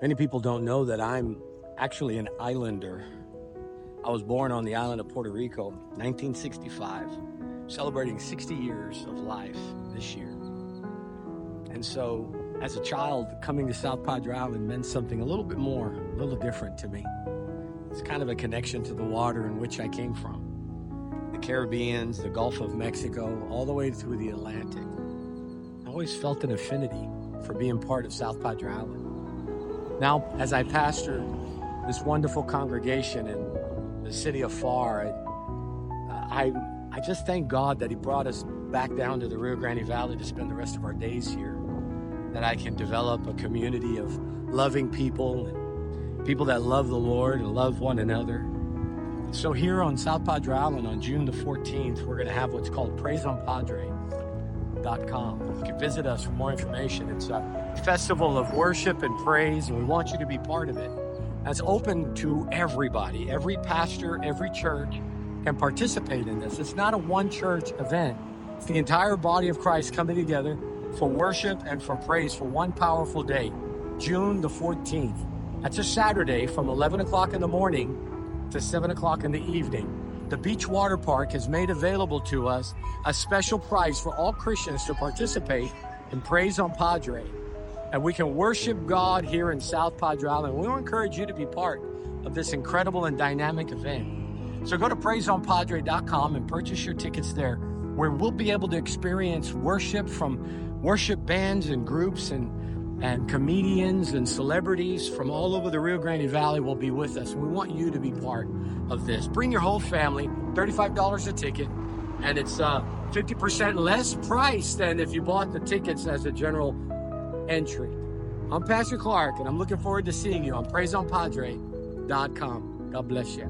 Many people don't know that I'm actually an islander. I was born on the island of Puerto Rico, 1965, celebrating 60 years of life this year. And so, as a child, coming to South Padre Island meant something a little bit more, a little different to me. It's kind of a connection to the water in which I came from. The Caribbean, the Gulf of Mexico, all the way through the Atlantic. I always felt an affinity for being part of South Padre Island. Now, as I pastor this wonderful congregation in the city of Far, I just thank God that He brought us back down to the Rio Grande Valley to spend the rest of our days here, that I can develop a community of loving people, and people that love the Lord and love one another. So here on South Padre Island on June the 14th, we're going to have what's called PraiseOnPadre.com. You can visit us for more information. It's a festival of worship and praise, and we want you to be part of it. That's open to everybody. Every pastor, every church can participate in this. It's not a one church event. It's the entire body of Christ coming together for worship and for praise for one powerful day, June the 14th. That's a Saturday from 11 o'clock in the morning to 7 o'clock in the evening. The Beach Water Park has made available to us a special price for all Christians to participate in Praise on Padre. And we can worship God here in South Padre Island. We want to encourage you to be part of this incredible and dynamic event. So go to PraiseOnPadre.com and purchase your tickets there, where we'll be able to experience worship from worship bands and groups and comedians and celebrities from all over the Rio Grande Valley will be with us. We want you to be part of this. Bring your whole family, $35 a ticket, and it's 50% less price than if you bought the tickets as a general entry. I'm Pastor Clark, and I'm looking forward to seeing you on PraiseOnPadre.com. God bless you.